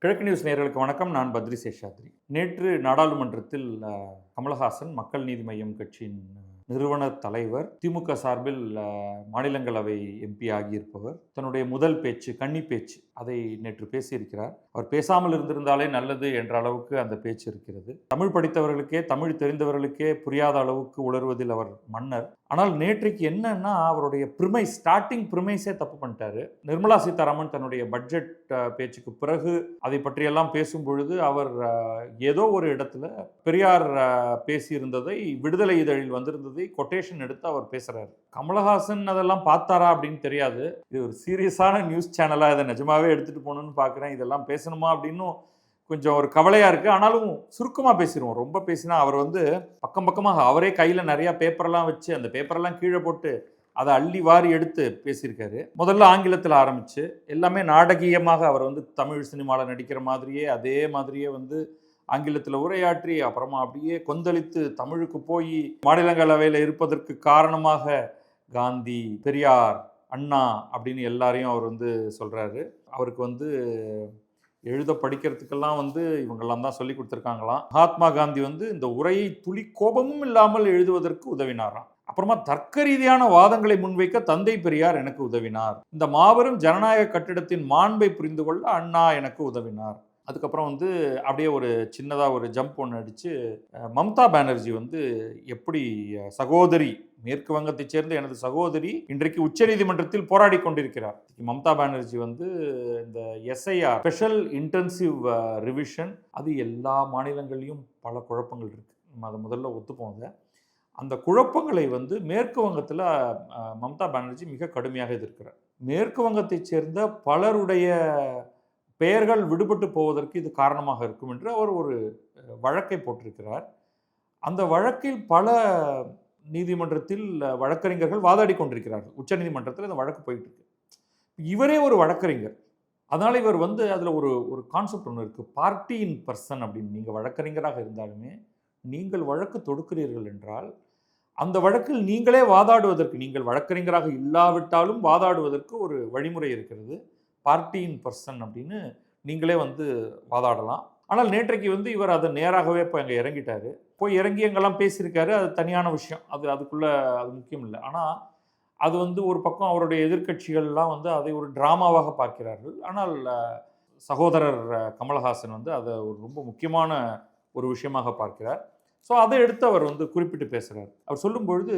கிழக்கு நியூஸ் நேயர்களுக்கு வணக்கம். நான் பத்ரி சேஷாத்ரி. நேற்று நாடாளுமன்றத்தில் கமலஹாசன் மக்கள் நீதி மய்யம் கட்சியின் நிறுவனர் தலைவர், திமுக சார்பில் மாநிலங்களவை எம்பி ஆகியிருப்பவர், தன்னுடைய முதல் பேச்சு, கன்னி பேச்சு, அதை நேற்று பேசியிருக்கிறார். அவர் பேசாமல் இருந்திருந்தாலே நல்லது என்ற அளவுக்கு அந்த பேச்சு இருக்கிறது. தமிழ் படித்தவர்களுக்கே, தமிழ் தெரிந்தவர்களுக்கே புரியாத அளவுக்கு உளறுவதில் அவர் மன்னர். ஆனால் நேற்றைக்கு என்னன்னா, அவருடைய ஸ்டார்டிங் ப்ரிமைஸே தப்பு பண்ணிட்டாரு. நிர்மலா சீதாராமன் தன்னுடைய பட்ஜெட் பேச்சுக்கு பிறகு அதை பற்றியெல்லாம் பேசும் பொழுது அவர் ஏதோ ஒரு இடத்துல பெரியார் பேசியிருந்ததை, விடுதலை இதழில் வந்திருந்ததை கொட்டேஷன் எடுத்து அவர் பேசுறாரு. கமலஹாசன் அதெல்லாம் பார்த்தாரா அப்படின்னு தெரியாது. இது ஒரு சீரியஸான நியூஸ் சேனலா இதை நிஜமாவே எடுத்துட்டு போகணும்னு பார்க்குறேன். இதெல்லாம் பேசணுமா அப்படின்னு கொஞ்சம் ஒரு கவலையா இருக்கு. ஆனாலும் சுருக்கமாக பேசிடுவோம். ரொம்ப பேசினா அவர் பக்கம் பக்கமாக அவரே கையில் நிறைய பேப்பரெல்லாம் வச்சு அந்த பேப்பரெல்லாம் கீழே போட்டு அதை அள்ளி வாரி எடுத்து பேசியிருக்காரு. முதல்ல ஆங்கிலத்தில் ஆரம்பிச்சு எல்லாமே நாடகீயமாக அவர் தமிழ் சினிமாவில் நடிக்கிற மாதிரியே அதே மாதிரியே ஆங்கிலத்தில் உரையாற்றி அப்புறமா அப்படியே கொந்தளித்து தமிழுக்கு போய் மாநிலங்களவையில் இருப்பதற்கு காரணமாக காந்தி, பெரியார், அண்ணா அப்படின்னு எல்லாரையும் அவர் சொல்கிறாரு. அவருக்கு எழுத படிக்கிறதுக்கெல்லாம் இவங்கெல்லாம் தான் சொல்லி கொடுத்துருக்காங்களாம். மகாத்மா காந்தி இந்த உரையை துளி கோபமும் இல்லாமல் எழுதுவதற்கு உதவினாராம். அப்புறமா தர்க்க ரீதியான வாதங்களை முன்வைக்க தந்தை பெரியார் எனக்கு உதவினார். இந்த மாபெரும் ஜனநாயக கட்டிடத்தின் மாண்பை புரிந்து கொள்ள அண்ணா எனக்கு உதவினார். அதுக்கப்புறம் அப்படியே ஒரு சின்னதாக ஒரு ஜம்ப் ஒன்று அடித்து மம்தா பானர்ஜி எப்படி சகோதரி, மேற்கு வங்கத்தைச் சேர்ந்த எனது சகோதரி இன்றைக்கு உச்சநீதிமன்றத்தில் போராடி கொண்டிருக்கிறார். மம்தா பானர்ஜி இந்த எஸ்ஐஆர், ஸ்பெஷல் இன்டென்சிவ் ரிவிஷன், அது எல்லா மாநிலங்களையும் பல குழப்பங்கள் இருக்குது. நம்ம அதை முதல்ல ஒத்துப்போங்க. அந்த குழப்பங்களை மேற்கு வங்கத்தில் மம்தா பானர்ஜி மிக கடுமையாக எதிர்க்கிறார். மேற்கு வங்கத்தைச் சேர்ந்த பலருடைய பெயர்கள் விடுபட்டு போவதற்கு இது காரணமாக இருக்கும் என்று அவர் ஒரு வழக்கை போட்டிருக்கிறார். அந்த வழக்கில் பல நீதிமன்றத்தில் வழக்கறிஞர்கள் வாதாடி கொண்டிருக்கிறார்கள். உச்ச நீதிமன்றத்தில் இந்த வழக்கு போயிட்டு இருக்கு. இவரே ஒரு வழக்கறிஞர். அதனால் இவர் அதில் ஒரு கான்செப்ட் ஒன்று இருக்குது, பார்ட்டி இன் பர்சன் அப்படின்னு. நீங்கள் வழக்கறிஞராக இருந்தாலுமே நீங்கள் வழக்கு தொடுக்கிறீர்கள் என்றால் அந்த வழக்கில் நீங்களே வாதாடுவதற்கு, நீங்கள் வழக்கறிஞராக இல்லாவிட்டாலும் வாதாடுவதற்கு ஒரு வழிமுறை இருக்கிறது. பார்ட்டி இன் பர்சன் அப்படின்னு நீங்களே வாதாடலாம். ஆனால் நேற்றைக்கு இவர் அதை நேராகவே போய் அங்கே இறங்கிட்டார். போய் இறங்கி எங்கெல்லாம் பேசியிருக்காரு, அது தனியான விஷயம். அதுக்குள்ளே அது முக்கியம் இல்லை. ஆனால் அது ஒரு பக்கம் அவருடைய எதிர்க்கட்சிகள்லாம் அதை ஒரு ட்ராமாவாக பார்க்கிறார்கள். ஆனால் சகோதரர் கமலஹாசன் அதை ஒரு ரொம்ப முக்கியமான ஒரு விஷயமாக பார்க்கிறார். ஸோ அதை எடுத்து அவர் குறிப்பிட்டு பேசுகிறார். அவர் சொல்லும்பொழுது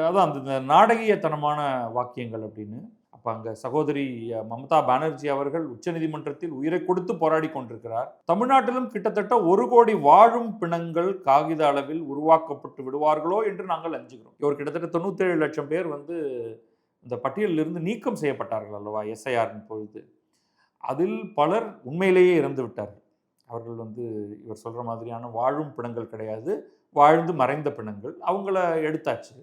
அதான் அந்த நாடகீயத்தனமான வாக்கியங்கள் அப்படின்னு. அப்போ அங்கே சகோதரி மம்தா பானர்ஜி அவர்கள் உச்சநீதிமன்றத்தில் உயிரை கொடுத்து போராடி கொண்டிருக்கிறார். தமிழ்நாட்டிலும் கிட்டத்தட்ட 1 கோடி வாழும் பிணங்கள் காகித அளவில் உருவாக்கப்பட்டு விடுவார்களோ என்று நாங்கள் அஞ்சுகிறோம். இவர் கிட்டத்தட்ட 97 லட்சம் பேர் இந்த பட்டியலிலிருந்து நீக்கம் செய்யப்பட்டார்கள் அல்லவா எஸ்ஐஆரின் பொழுது. அதில் பலர் உண்மையிலேயே இறந்து விட்டார்கள். அவர்கள் இவர் சொல்கிற மாதிரியான வாழும் பிணங்கள் கிடையாது, வாழ்ந்து மறைந்த பிணங்கள். அவங்கள எடுத்தாச்சு.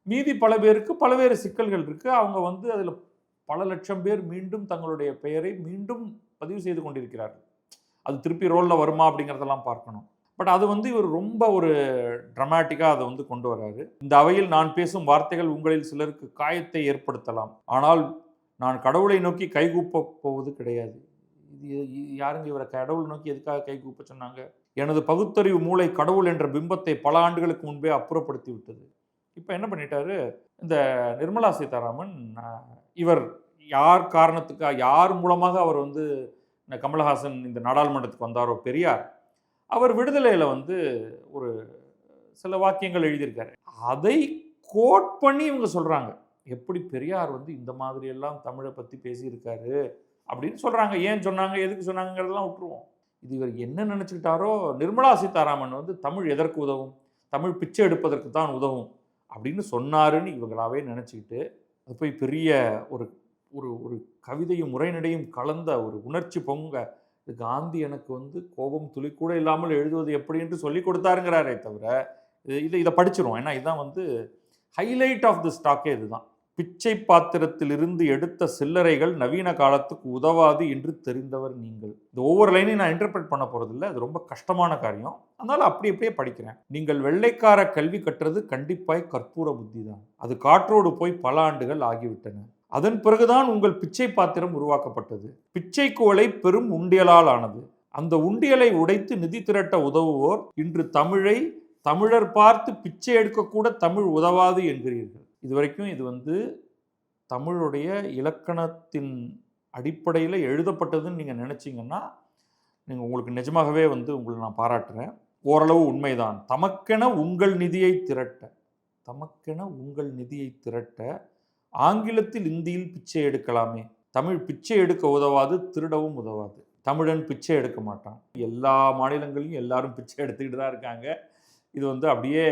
மீதி பல பேருக்கு பல்வேறு சிக்கல்கள் இருக்குது. அவங்க அதில் பல லட்சம் பேர் மீண்டும் தங்களுடைய பெயரை மீண்டும் பதிவு செய்து கொண்டிருக்கிறார்கள். அது திருப்பி ரோலில் வருமா அப்படிங்கிறதெல்லாம் பார்க்கணும். பட் அது இவர் ரொம்ப ஒரு ட்ரமாட்டிக்காக அதை கொண்டு வர்றாரு. இந்த அவையில் நான் பேசும் வார்த்தைகள் உங்களில் சிலருக்கு காயத்தை ஏற்படுத்தலாம், ஆனால் நான் கடவுளை நோக்கி கைகூப்ப போவது கிடையாது. இது யாருங்க இவரை கடவுள் நோக்கி எதுக்காக கைகூப்ப சொன்னாங்க? எனது பகுத்தறிவு மூளை கடவுள் என்ற பிம்பத்தை பல ஆண்டுகளுக்கு முன்பே அப்புறப்படுத்தி விட்டது. இப்போ என்ன பண்ணிட்டாரு இந்த நிர்மலா சீதாராமன், இவர் யார் காரணத்துக்காக, யார் மூலமாக அவர் கமலஹாசன் இந்த நாடாளுமன்றத்துக்கு வந்தாரோ, பெரியார், அவர் விடுதலையில் ஒரு சில வாக்கியங்கள் எழுதியிருக்காரு. அதை கோட் பண்ணி இவங்க சொல்கிறாங்க, எப்படி பெரியார் இந்த மாதிரியெல்லாம் தமிழை பற்றி பேசியிருக்காரு அப்படின்னு சொல்கிறாங்க. ஏன் சொன்னாங்க, எதுக்கு சொன்னாங்கிறதெல்லாம் விட்டுருவோம். இது இவர் என்ன நினச்சிக்கிட்டாரோ, நிர்மலா சீதாராமன் தமிழ் எதற்கு உதவும், தமிழ் பிச்சை எடுப்பதற்கு தான் உதவும் அப்படின்னு சொன்னாருன்னு இவங்களாவே நினச்சிக்கிட்டு அது போய் பெரிய ஒரு ஒரு ஒரு கவிதையும் உரைநடையும் கலந்த ஒரு உணர்ச்சி பொங்க, இது காந்தி எனக்கு கோபம் துளி கூட இல்லாமல் எழுதுவது எப்படி என்று சொல்லி கொடுத்தாருங்கிறாரே தவிர இதை படிச்சிரும். ஏன்னா இதுதான் ஹைலைட் ஆஃப் தி ஸ்டாக்கே இதுதான். பிச்சை பாத்திரத்திலிருந்து எடுத்த சில்லறைகள் நவீன காலத்துக்கு உதவாது என்று தெரிந்தவர் நீங்கள். இந்த ஒவ்வொரு லைனையும் நான் இன்டர்பிரட் பண்ண போறதில்லை, அது ரொம்ப கஷ்டமான காரியம். அதனால அப்படியே படிக்கிறேன். நீங்கள் வெள்ளைக்கார கல்வி கற்றது கண்டிப்பாய் கற்பூர புத்தி தான். அது காற்றோடு போய் பல ஆண்டுகள் ஆகிவிட்டன. அதன் பிறகுதான் உங்கள் பிச்சை பாத்திரம் உருவாக்கப்பட்டது. பிச்சை குவளை பெரும் உண்டியலால் ஆனது. அந்த உண்டியலை உடைத்து நிதி திரட்ட உதவுவோர் இன்று தமிழர் பார்த்து பிச்சை எடுக்கக்கூட தமிழ் உதவாது என்கிறீர்கள். இதுவரைக்கும் இது தமிழுடைய இலக்கணத்தின் அடிப்படையில் எழுதப்பட்டதுன்னு நீங்கள் நினச்சிங்கன்னா உங்களுக்கு நிஜமாகவே உங்களை நான் பாராட்டுறேன். ஓரளவு உண்மைதான். தமக்கென உங்கள் நிதியை திரட்ட ஆங்கிலத்தில் இந்தியில் பிச்சை எடுக்கலாமே. தமிழ் பிச்சை எடுக்க உதவாது, திருடவும் உதவாது. தமிழன் பிச்சை எடுக்க மாட்டான். எல்லா மாநிலங்களையும் எல்லாரும் பிச்சை எடுத்துக்கிட்டு தான் இருக்காங்க. இது அப்படியே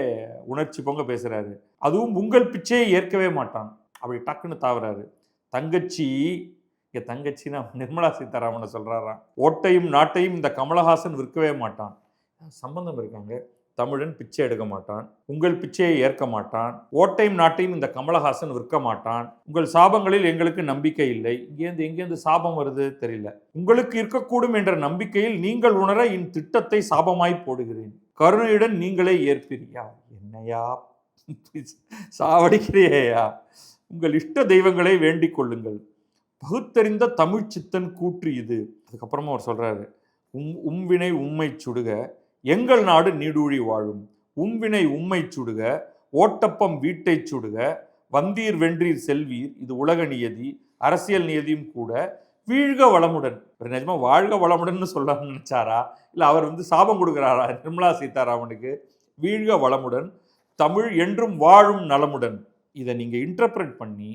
உணர்ச்சி பொங்க பேசுகிறாரு. அதுவும் உங்கள் பிச்சையை ஏற்கவே மாட்டான். அப்படி டக்குன்னு தாவுறாரு. தங்கச்சின்னா நிர்மலா சீதாராமனை சொல்கிறாராம். ஓட்டையும் நாட்டையும் இந்த கமலஹாசன் விற்கவே மாட்டான். சம்பந்தம் இருக்காங்க. தமிழன் பிச்சை எடுக்க மாட்டான், உங்கள் பிச்சையை ஏற்க மாட்டான், ஓட்டையும் நாட்டையும் இந்த கமலஹாசன் விற்க மாட்டான், உங்கள் சாபங்களில் எங்களுக்கு நம்பிக்கை இல்லை. எங்கேருந்து சாபம் வருது தெரியல. உங்களுக்கு இருக்கக்கூடும் என்ற நம்பிக்கையில் நீங்கள் உணர திட்டத்தை சாபமாய் போடுகிறேன். கருணையுடன் நீங்களே ஏற்பிரியா. என்னையா சாவடிக்கிறியா? உங்கள் இஷ்ட தெய்வங்களை வேண்டிக் கொள்ளுங்கள். பகுத்தறிந்த தமிழ் சித்தன் கூற்று இது. அதுக்கப்புறமா அவர் சொல்றாரு, உம்வினை உம்மை சுடுக, எங்கள் நாடு நீடூழி வாழும். உம்வினை உம்மை சுடுக, ஓட்டப்பம் வீட்டை சுடுக, வந்தீர் வென்றீர் செல்வீர், இது உலக நியதி, அரசியல் நியதியும் கூட, வீழ்க வளமுடன். நிஜமா வாழ்க வளமுடன் சொல்ல நினைச்சாரா, இல்லை அவர் சாபம் கொடுக்குறாரா நிர்மலா சீதாராமனுக்கு? வீழ்க வளமுடன், தமிழ் என்றும் வாழும் நலமுடன். இதை நீங்கள் இன்டர்பிரட் பண்ணி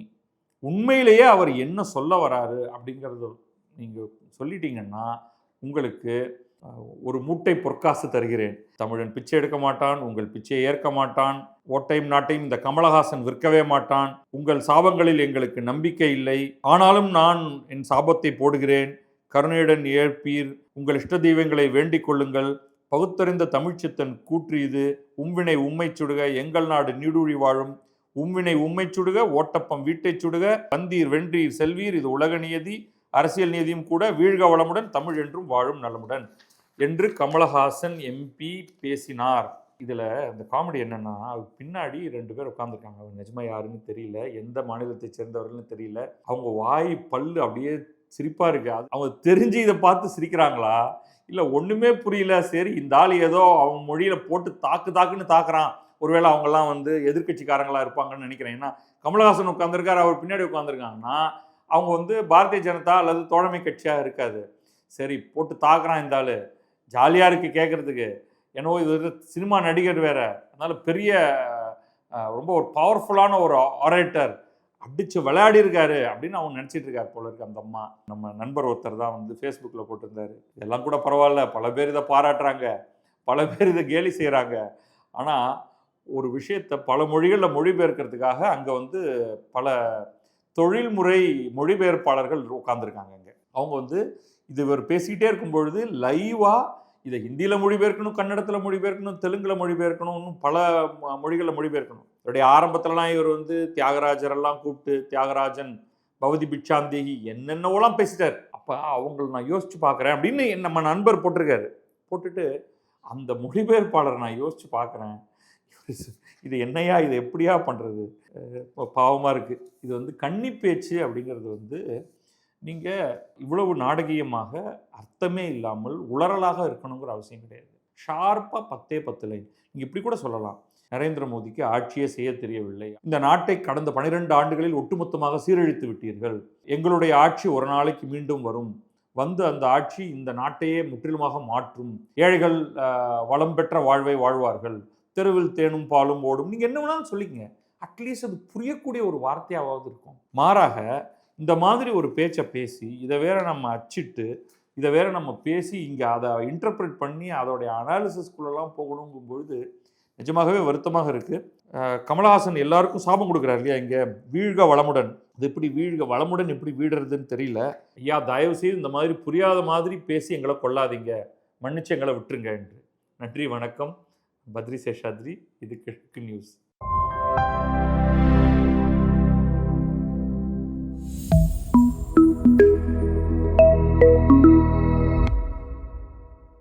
உண்மையிலேயே அவர் என்ன சொல்ல வராரு அப்படிங்கிறத நீங்கள் சொல்லிட்டீங்கன்னா உங்களுக்கு ஒரு மூட்டை பொற்காசு தருகிறேன். தமிழன் பிச்சை எடுக்க மாட்டான், உங்கள் பிச்சையை ஏற்க மாட்டான், ஓட்டையும் நாட்டையும் இந்த கமலஹாசன் விற்கவே மாட்டான், உங்கள் சாபங்களில் எங்களுக்கு நம்பிக்கை இல்லை, ஆனாலும் நான் என் சாபத்தை போடுகிறேன், கருணையுடன் ஏற்பீர், உங்கள் இஷ்ட தெய்வங்களை வேண்டிக் கொள்ளுங்கள், பகுத்தறிந்த தமிழ்ச்சித்தன் கூற்று இது, உம்வினை உம்மை சுடுக, எங்கள் நாடு நீடூழி வாழும், உம்வினை உம்மை சுடுக, ஓட்டப்பம் வீட்டை சுடுக, வந்தீர் வென்றீர் செல்வீர், இது உலக நியதி, அரசியல் நியதியும் கூட, வீழ்க வளமுடன், தமிழ் என்றும் வாழும் நலமுடன் என்று கமலஹாசன் எம்பி பேசினார். இதில் அந்த காமெடி என்னன்னா, பின்னாடி 2 பேர் உட்காந்துருக்காங்க. அவங்க நிஜமா யாருன்னு தெரியல, எந்த மாநிலத்தை சேர்ந்தவர்கள்னு தெரியல. அவங்க வாய் பல்லு அப்படியே சிரிப்பா இருக்கு. அவங்க தெரிஞ்சு இதை பார்த்து சிரிக்கிறாங்களா, இல்லை ஒன்றுமே புரியல, சரி இந்த ஆள் ஏதோ அவங்க மொழியில போட்டு தாக்குன்னு தாக்குறான், ஒருவேளை அவங்கெல்லாம் எதிர்கட்சிக்காரங்களா இருப்பாங்கன்னு நினைக்கிறேன். ஏன்னா கமலஹாசன் உட்காந்துருக்காரு, அவர் பின்னாடி உட்காந்துருக்காங்கன்னா அவங்க பாரதிய ஜனதா அல்லது தோழமை கட்சியாக இருக்காது. சரி போட்டு தாக்குறான் இந்த ஆள், ஜாலியாக இருக்குது கேட்குறதுக்கு, ஏன்னோ இது சினிமா நடிகர் வேற, அதனால பெரிய ரொம்ப ஒரு பவர்ஃபுல்லான ஒரு ஆரேட்டர், அடிச்சு விளையாடி இருக்காரு அப்படின்னு அவங்க நினச்சிட்டு இருக்காரு போல இருக்கு அந்த அம்மா. நம்ம நண்பர் ஒருத்தர் தான் ஃபேஸ்புக்கில் போட்டிருந்தாரு, இதெல்லாம் கூட பரவாயில்ல, பல பேர் இதை பாராட்டுறாங்க, பல பேர் இதை கேலி செய்கிறாங்க, ஆனால் ஒரு விஷயத்தை பல மொழிகளில் மொழிபெயர்க்கிறதுக்காக அங்கே பல தொழில்முறை மொழிபெயர்ப்பாளர்கள் உட்காந்துருக்காங்க. அங்கே அவங்க இது இவர் பேசிக்கிட்டே இருக்கும் பொழுது லைவாக இதை ஹிந்தியில் மொழிபெயர்க்கணும், கன்னடத்தில் மொழிபெயர்க்கணும், தெலுங்கில் மொழிபெயர்க்கணும், இன்னும் பல மொழிகளில் மொழிபெயர்க்கணும். இவருடைய ஆரம்பத்துலலாம் இவர் தியாகராஜரெல்லாம் கூப்பிட்டு தியாகராஜன், பவதி பிட்சாந்தேகி என்னென்னவோலாம் பேசிட்டார். அப்போ அவங்களை நான் யோசிச்சு பார்க்குறேன் அப்படின்னு நம்ம நண்பர் போட்டிருக்காரு. போட்டுட்டு அந்த மொழிபெயர்ப்பாளர் நான் யோசிச்சு பார்க்குறேன், இது என்னையா, இது எப்படியா பண்ணுறது, பாவமாக இருக்குது. இது கன்னி பேச்சு அப்படிங்கிறது நீங்கள் இவ்வளவு நாடகீயமாக அர்த்தமே இல்லாமல் உளறலாக இருக்கணுங்கிற அவசியம் கிடையாது. ஷார்ப்பாக 10 லைன் நீங்கள் இப்படி கூட சொல்லலாம். நரேந்திர மோடிக்கு ஆட்சியே செய்ய தெரியவில்லை, இந்த நாட்டை கடந்த 12 ஆண்டுகளில் ஒட்டுமொத்தமாக சீரழித்து விட்டீர்கள், எங்களுடைய ஆட்சி ஒரு நாளைக்கு மீண்டும் வரும், அந்த ஆட்சி இந்த நாட்டையே முற்றிலுமாக மாற்றும், ஏழைகள் வளம் பெற்ற வாழ்வை வாழ்வார்கள், தெருவில் தேனும் பாலும் ஓடும், நீங்கள் என்ன வேணாலும் சொல்லிக்கங்க, அட்லீஸ்ட் அது புரியக்கூடிய ஒரு வார்த்தையாவது இருக்கும். மாறாக இந்த மாதிரி ஒரு பேச்சை பேசி இதை வேற நம்ம அச்சிட்டு இதை வேற நம்ம பேசி இங்கே அதை இன்டர்பிரட் பண்ணி அதோடைய அனாலிசிஸ்குள்ளெல்லாம் போகணுங்கும் பொழுது நிஜமாகவே வருத்தமாக இருக்குது. கமலஹாசன் எல்லாருக்கும் சாபம் கொடுக்குறாரு இல்லையா, இங்கே வீழ்க வளமுடன், அது எப்படி வீழ்க வளமுடன் எப்படி வீடுறதுன்னு தெரியல. ஐயா தயவு செய்து இந்த மாதிரி புரியாத மாதிரி பேசி எங்களை கொள்ளாதீங்க, மன்னிச்சு எங்களை விட்டுருங்க என்று. நன்றி, வணக்கம். பத்ரி சேஷாத்ரி, இது கிழக்கு நியூஸ்.